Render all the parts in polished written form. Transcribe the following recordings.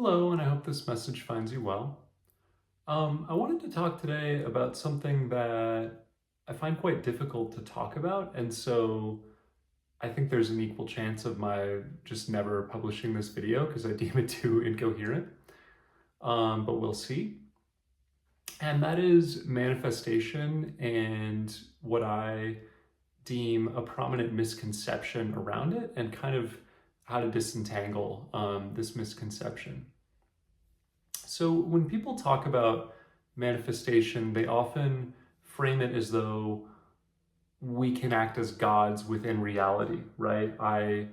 Hello, and I hope this message finds you well. I wanted to talk today about something that I find quite difficult to talk about, and so I think there's an equal chance of my just never publishing this video because I deem it too incoherent, but we'll see. And that is manifestation and what I deem a prominent misconception around it, and kind of how to disentangle this misconception. So when people talk about manifestation, they often frame it as though we can act as gods within reality, right? I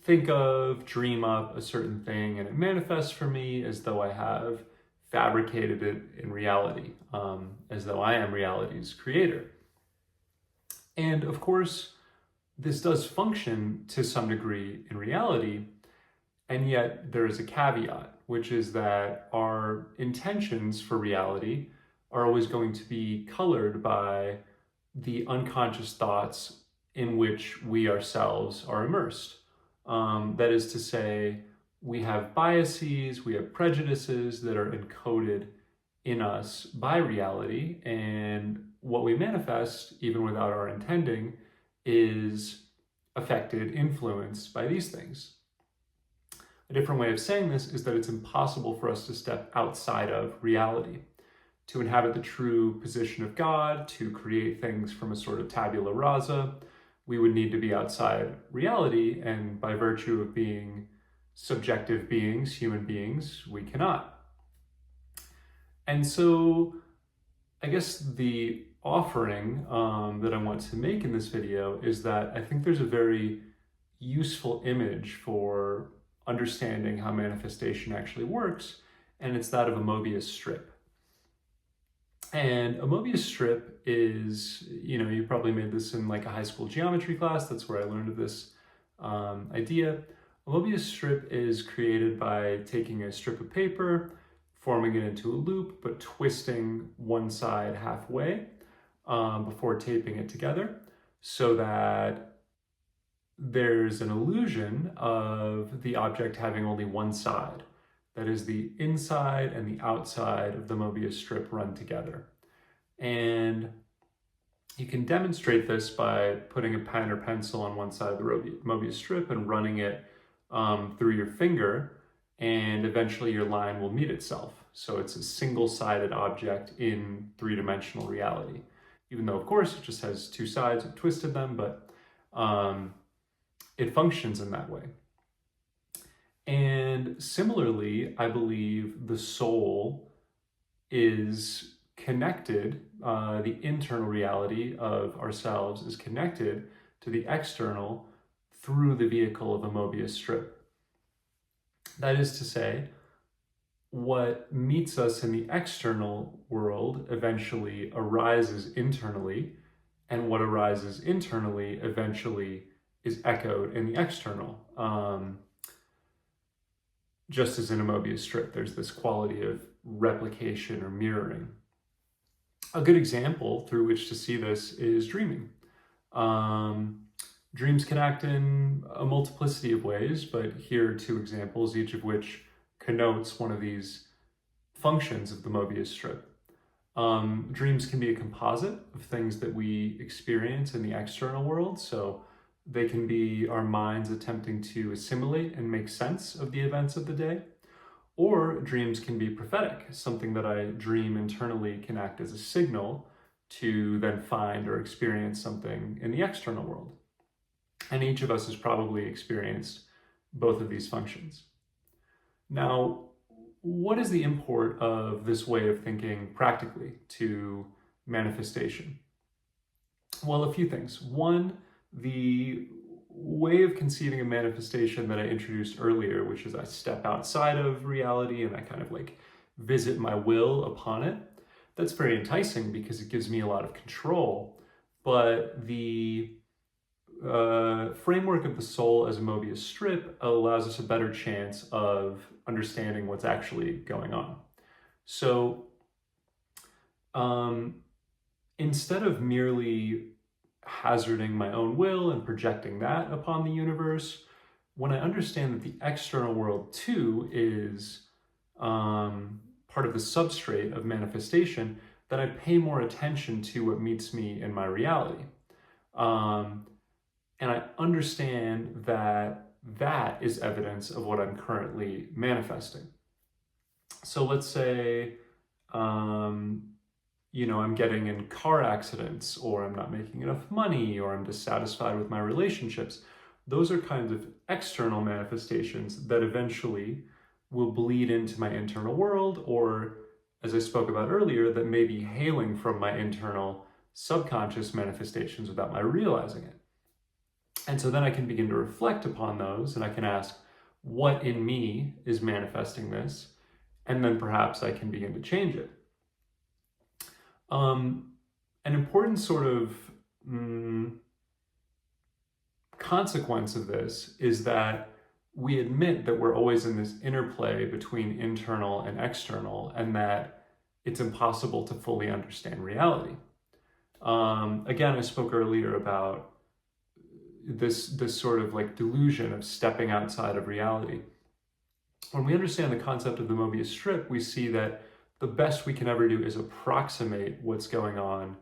think of, dream up a certain thing, and it manifests for me as though I have fabricated it in reality, as though I am reality's creator. And of course, this does function to some degree in reality, and yet there is a caveat, which is that our intentions for reality are always going to be colored by the unconscious thoughts in which we ourselves are immersed. That is to say, we have biases, we have prejudices that are encoded in us by reality, and what we manifest, even without our intending, is affected, influenced by these things. A different way of saying this is that it's impossible for us to step outside of reality. To inhabit the true position of God, to create things from a sort of tabula rasa, we would need to be outside reality, and by virtue of being subjective beings, human beings, we cannot. And so I guess the offering that I want to make in this video is that I think there's a very useful image for understanding how manifestation actually works, and it's that of a mobius strip. And a mobius strip is, you probably made this in like a high school geometry class. That's where I learned of this idea. A mobius strip is created by taking a strip of paper, forming it into a loop, but twisting one side halfway before taping it together, so that there's an illusion of the object having only one side. That is, the inside and the outside of the Mobius strip run together. And you can demonstrate this by putting a pen or pencil on one side of the Mobius strip and running it through your finger, and eventually your line will meet itself. So it's a single-sided object in three-dimensional reality. Even though, of course, it just has two sides, I've twisted them, but it functions in that way. And similarly, I believe the soul is connected, the internal reality of ourselves is connected to the external through the vehicle of a Mobius strip. That is to say, what meets us in the external world eventually arises internally, and what arises internally eventually is echoed in the external. Just as in a Mobius strip, there's this quality of replication or mirroring. A good example through which to see this is dreaming. Dreams can act in a multiplicity of ways, but here are two examples, each of which connotes one of these functions of the Mobius strip. Dreams can be a composite of things that we experience in the external world, so they can be our minds attempting to assimilate and make sense of the events of the day. Or dreams can be prophetic. Something that I dream internally can act as a signal to then find or experience something in the external world. And each of us has probably experienced both of these functions. Now, what is the import of this way of thinking practically to manifestation? Well, a few things. One, the way of conceiving a manifestation that I introduced earlier, which is I step outside of reality and I kind of like visit my will upon it. That's very enticing because it gives me a lot of control, but the framework of the soul as a Mobius strip allows us a better chance of understanding what's actually going on. So instead of merely hazarding my own will and projecting that upon the universe, when I understand that the external world too is part of the substrate of manifestation, then I pay more attention to what meets me in my reality. Um, and I understand that that is evidence of what I'm currently manifesting. So let's say, um, I'm getting in car accidents, or I'm not making enough money, or I'm dissatisfied with my relationships. Those are kinds of external manifestations that eventually will bleed into my internal world, or, as I spoke about earlier, that may be hailing from my internal subconscious manifestations without my realizing it. And so then I can begin to reflect upon those, and I can ask, what in me is manifesting this? And then perhaps I can begin to change it. An important sort of consequence of this is that we admit that we're always in this interplay between internal and external, and that it's impossible to fully understand reality. Again, I spoke earlier about this sort of like delusion of stepping outside of reality. When we understand the concept of the mobius strip, we see that the best we can ever do is approximate what's going on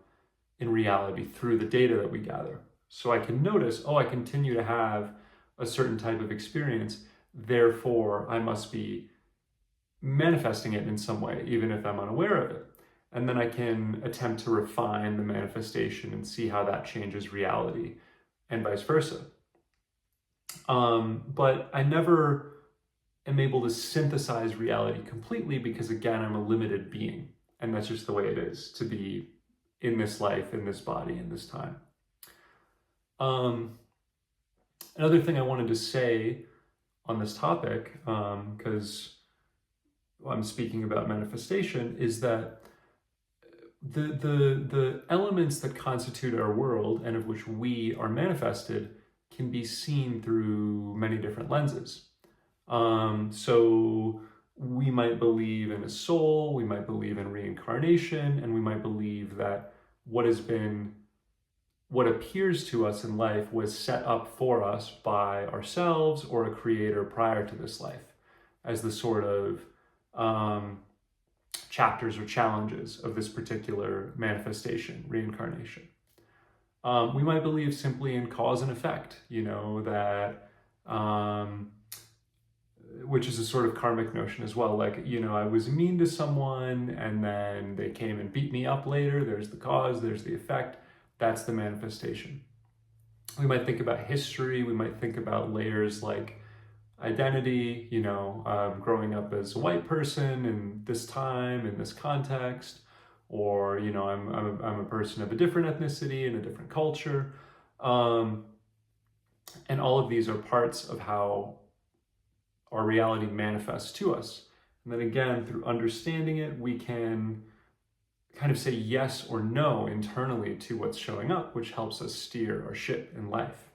in reality through the data that we gather. So I can notice, I continue to have a certain type of experience, therefore I must be manifesting it in some way, even if I'm unaware of it. And then I can attempt to refine the manifestation and see how that changes reality, and vice versa. But I never am able to synthesize reality completely, because again, I'm a limited being, and that's just the way it is to be in this life, in this body, in this time. Another thing I wanted to say on this topic, because I'm speaking about manifestation, is that the elements that constitute our world and of which we are manifested can be seen through many different lenses. So we might believe in a soul, we might believe in reincarnation, and we might believe that what appears to us in life was set up for us by ourselves or a creator prior to this life, as the sort of chapters or challenges of this particular manifestation, reincarnation. We might believe simply in cause and effect, that which is a sort of karmic notion as well. Like, I was mean to someone and then they came and beat me up later. There's the cause, there's the effect. That's the manifestation. We might think about history. We might think about layers like identity, growing up as a white person in this time, in this context, or, I'm a person of a different ethnicity in a different culture. And all of these are parts of how our reality manifests to us. And then again, through understanding it, we can kind of say yes or no internally to what's showing up, which helps us steer our ship in life.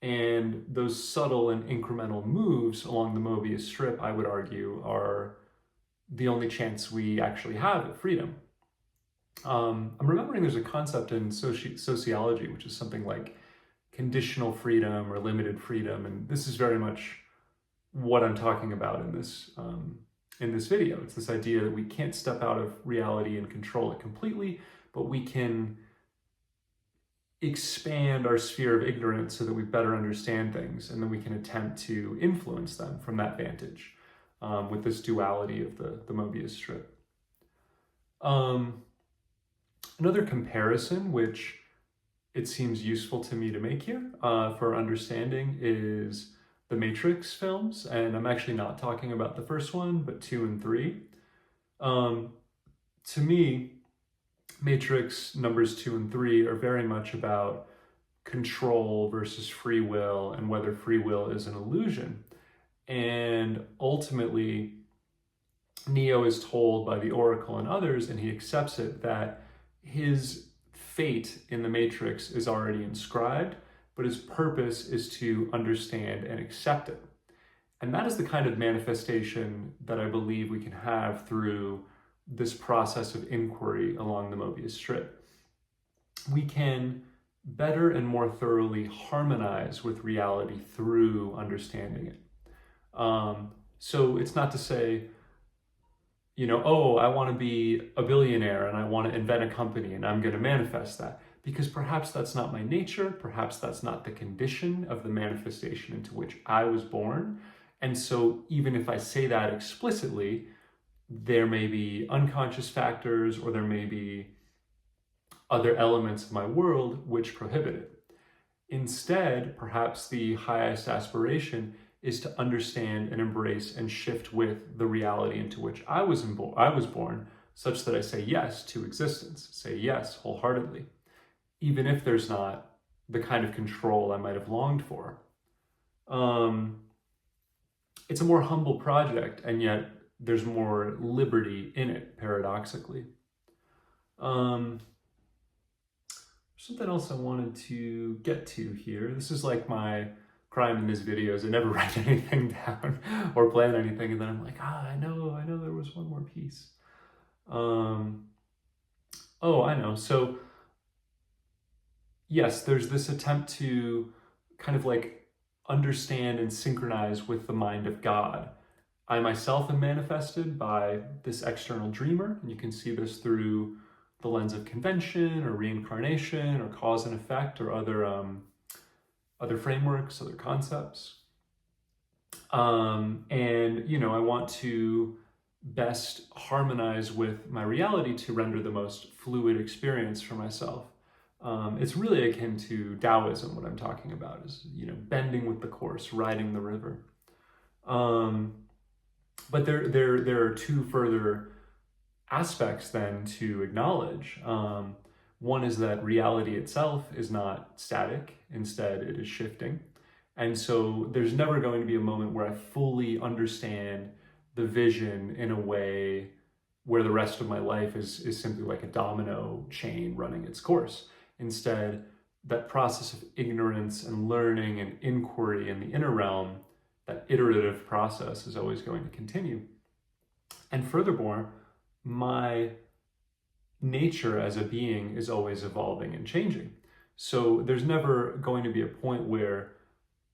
And those subtle and incremental moves along the Mobius strip, I would argue, are the only chance we actually have at freedom. I'm remembering there's a concept in sociology, which is something like conditional freedom or limited freedom. And this is very much what I'm talking about in this video. It's this idea that we can't step out of reality and control it completely, but we can expand our sphere of ignorance so that we better understand things, and then we can attempt to influence them from that vantage, with this duality of the Mobius strip. Another comparison, which it seems useful to me to make here for understanding, is the Matrix films, and I'm actually not talking about the first one, but 2 and 3. To me, Matrix numbers 2 and 3 are very much about control versus free will, and whether free will is an illusion. And ultimately, Neo is told by the Oracle and others, and he accepts it, that his fate in the Matrix is already inscribed, but his purpose is to understand and accept it. And that is the kind of manifestation that I believe we can have through this process of inquiry along the Mobius strip. We can better and more thoroughly harmonize with reality through understanding it. So it's not to say, oh, I want to be a billionaire and I want to invent a company and I'm going to manifest that. Because perhaps that's not my nature, perhaps that's not the condition of the manifestation into which I was born. And so even if I say that explicitly, there may be unconscious factors or there may be other elements of my world which prohibit it. Instead, perhaps the highest aspiration is to understand and embrace and shift with the reality into which I was born, such that I say yes to existence, say yes wholeheartedly, even if there's not the kind of control I might have longed for. It's a more humble project, and yet there's more liberty in it, paradoxically. Something else I wanted to get to here. This is like my crime in these videos. I never write anything down or plan anything, and then I'm like, I know there was one more piece. Oh, I know. So yes, there's this attempt to kind of like understand and synchronize with the mind of God. I myself am manifested by this external dreamer, and you can see this through the lens of convention or reincarnation or cause and effect or other frameworks, other concepts. And, I want to best harmonize with my reality to render the most fluid experience for myself. It's really akin to Taoism. What I'm talking about is, bending with the course, riding the river. But there are two further aspects then to acknowledge. One is that reality itself is not static, instead it is shifting. And so there's never going to be a moment where I fully understand the vision in a way where the rest of my life is simply like a domino chain running its course. Instead, that process of ignorance and learning and inquiry in the inner realm, that iterative process is always going to continue. And furthermore, my nature as a being is always evolving and changing. So there's never going to be a point where,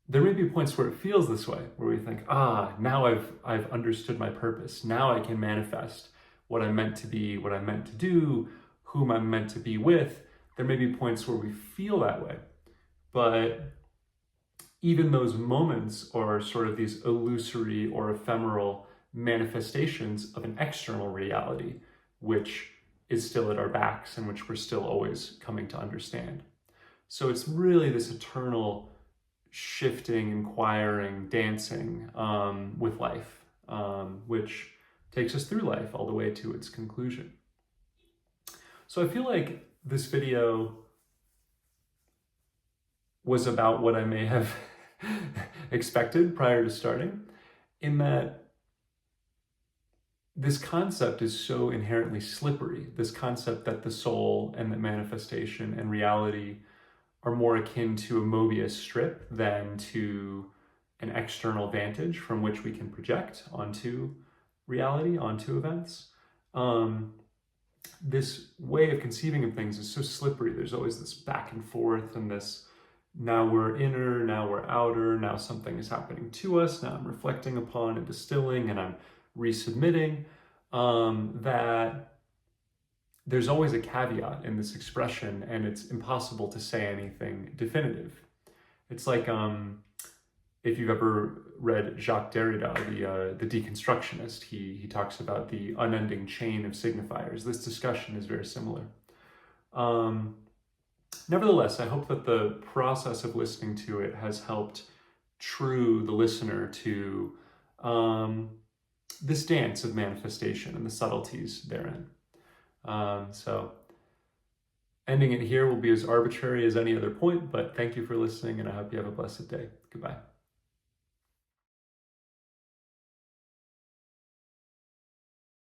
there may be points where it feels this way, where we think, now I've understood my purpose. Now I can manifest what I'm meant to be, what I'm meant to do, whom I'm meant to be with. There may be points where we feel that way. But even those moments are sort of these illusory or ephemeral manifestations of an external reality, which is still at our backs and which we're still always coming to understand. So it's really this eternal shifting, inquiring, dancing with life, which takes us through life all the way to its conclusion. So I feel like this video was about what I may have expected prior to starting, in that this concept is so inherently slippery, this concept that the soul and the manifestation and reality are more akin to a mobius strip than to an external vantage from which we can project onto reality, onto events. This way of conceiving of things is so slippery. There's always this back and forth and this, now we're inner, now we're outer, now something is happening to us, now I'm reflecting upon and distilling and I'm resubmitting, that there's always a caveat in this expression, and it's impossible to say anything definitive. It's like if you've ever read Jacques Derrida, the deconstructionist, he talks about the unending chain of signifiers. This discussion is very similar. Nevertheless, I hope that the process of listening to it has helped true the listener to this dance of manifestation and the subtleties therein. So ending it here will be as arbitrary as any other point, but thank you for listening, and I hope you have a blessed day. Goodbye.